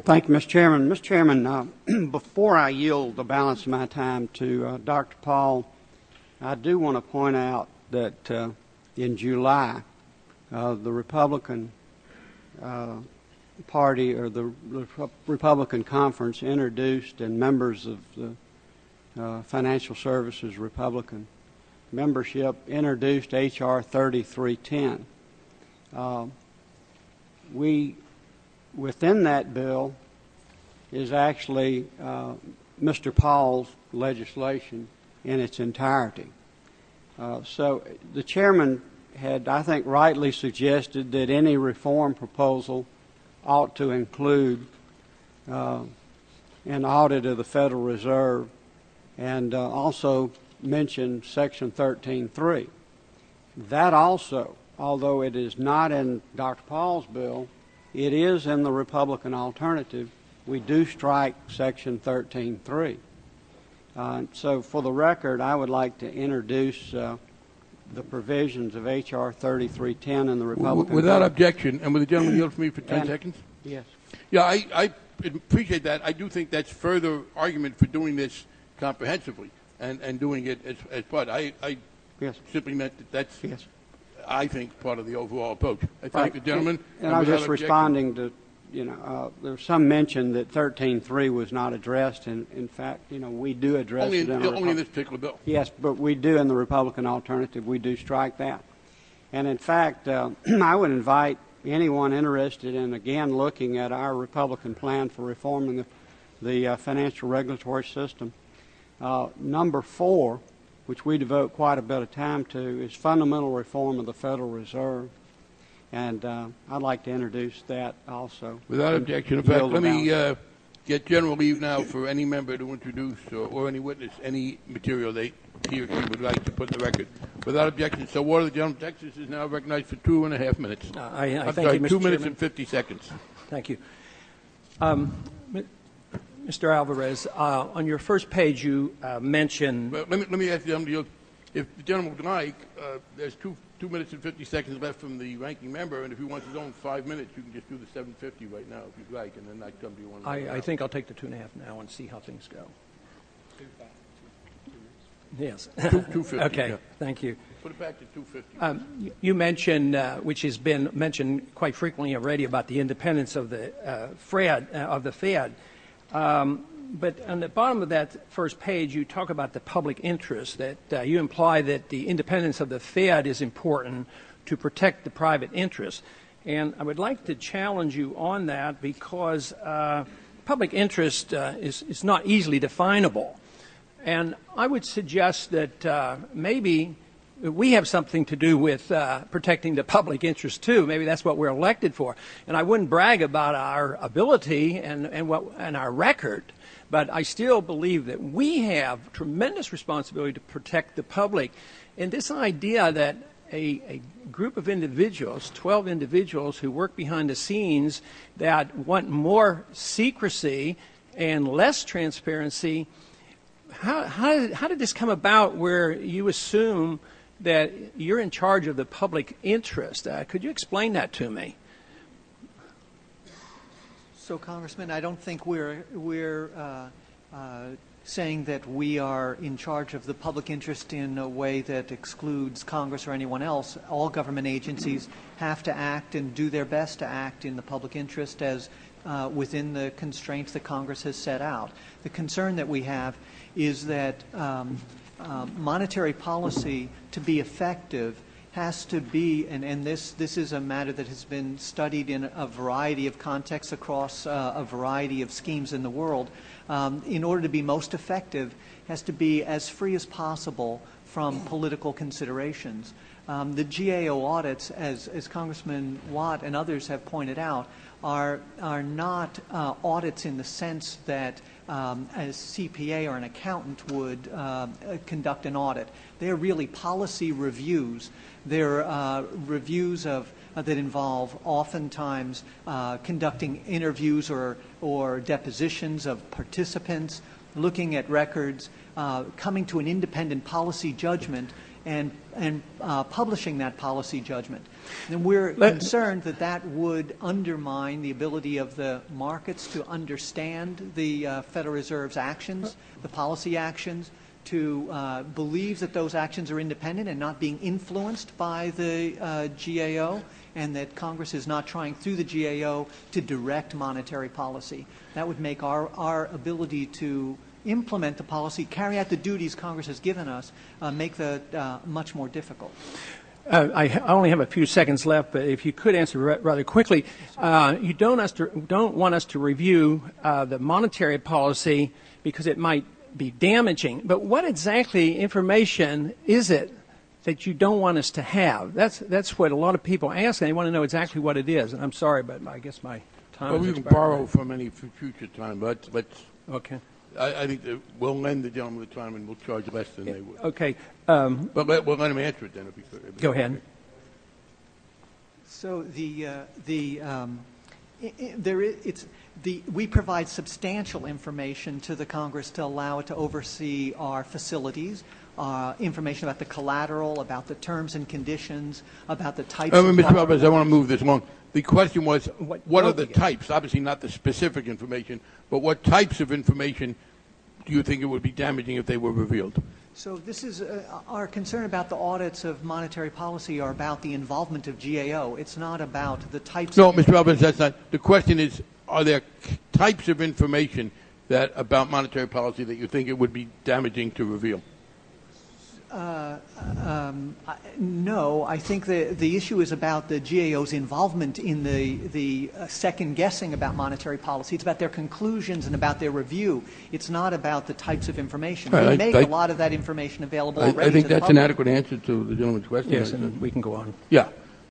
Thank you, Mr. Chairman. Mr. Chairman, before I yield the balance of my time to Dr. Paul, I do want to point out that in July, the Republican Party or the Republican Conference introduced, and members of the Financial Services Republican membership introduced H.R. 3310. Within that bill is actually Mr. Paul's legislation in its entirety. So the chairman had, I think, rightly suggested that any reform proposal ought to include an audit of the Federal Reserve, and also mention Section 13.3. That also, although it is not in Dr. Paul's bill, it is in the Republican alternative. We do strike Section 13.3. So for the record, I would like to introduce the provisions of H.R. 3310 in the Republican Without objection, and would the gentleman yield for me for 10 seconds? Yes. Yeah, I appreciate that. I do think that's further argument for doing this comprehensively and doing it as part. I yes. simply meant that that's, yes. I think, part of the overall approach. I thank the gentleman. And I was just responding to, there was some mention that 13.3 was not addressed, and in fact, we do address it only in this particular bill. Yes, but we do in the Republican alternative. We do strike that. And in fact, I would invite anyone interested in, again, looking at our Republican plan for reforming the financial regulatory system. Number 4, which we devote quite a bit of time to, is fundamental reform of the Federal Reserve. And I'd like to introduce that also. Without objection. In fact, let me get general leave now for any member to introduce or any witness any material he or she would like to put in the record. Without objection. So order. The gentleman from Texas is now recognized for 2.5 minutes. I'm sorry, you, 2 minutes and 50 seconds. Thank you. Mr. Alvarez, on your first page you mentioned... Well, let me ask the gentleman, if the gentleman would like, there's 2 minutes and 50 seconds left from the ranking member, and if he wants his own 5 minutes, you can just do the 750 right now if you'd like, and then I'd come to you one. I think I'll take the 2.5 now and see how things go. Yes. 250. Okay, yeah. Thank you. Put it back to 250. You mentioned, which has been mentioned quite frequently already, about the independence of the Fed. But on the bottom of that first page, you talk about the public interest, that you imply that the independence of the Fed is important to protect the private interest. And I would like to challenge you on that because public interest is not easily definable. And I would suggest that maybe we have something to do with protecting the public interest too. Maybe that's what we're elected for. And I wouldn't brag about our ability and our record, but I still believe that we have tremendous responsibility to protect the public. And this idea that a group of individuals, 12 individuals who work behind the scenes that want more secrecy and less transparency, how did this come about where you assume that you're in charge of the public interest? Could you explain that to me? So, Congressman, I don't think we're saying that we are in charge of the public interest in a way that excludes Congress or anyone else. All government agencies have to act and do their best to act in the public interest as within the constraints that Congress has set out. The concern that we have is that monetary policy, to be effective, has to be, and this is a matter that has been studied in a variety of contexts across a variety of schemes in the world, in order to be most effective, has to be as free as possible from political considerations. The GAO audits, as Congressman Watt and others have pointed out, are not audits in the sense that a CPA or an accountant would conduct an audit. They're really policy reviews. They're reviews that involve oftentimes conducting interviews or depositions of participants, looking at records, coming to an independent policy judgment, and publishing that policy judgment. And we're concerned that that would undermine the ability of the markets to understand the Federal Reserve's actions, the policy actions, to believe that those actions are independent and not being influenced by the GAO, and that Congress is not trying through the GAO to direct monetary policy. That would make our ability to implement the policy, carry out the duties Congress has given us, make that much more difficult. I only have a few seconds left, but if you could answer rather quickly, you don't want us to review the monetary policy because it might be damaging. But what exactly information is it that you don't want us to have? That's what a lot of people ask, and they want to know exactly what it is. And I'm sorry, but I guess my time Well, is we can expired. borrow from any future time, but let's. Okay. I think that we'll lend the gentleman the time and we'll charge less than they would. Okay. But we'll let him answer it then if he could. Go ahead. So we provide substantial information to the Congress to allow it to oversee our facilities, information about the collateral, about the terms and conditions, about the types of Mr. Roberts, I want to move this along. The question was, what are the get? types? Obviously not the specific information, but what types of information do you think it would be damaging if they were revealed? So this is our concern about the audits of monetary policy are about the involvement of GAO. It's not about the types No, of Mr. Roberts, that's not. The question is, are there types of information that about monetary policy that you think it would be damaging to reveal? No, I think the issue is about the GAO's involvement in the second guessing about monetary policy. It's about their conclusions and about their review. It's not about the types of information. We make a lot of that information available already. I think to the that's an public. adequate answer to the gentleman's question. Yes, and we can go on. Yeah.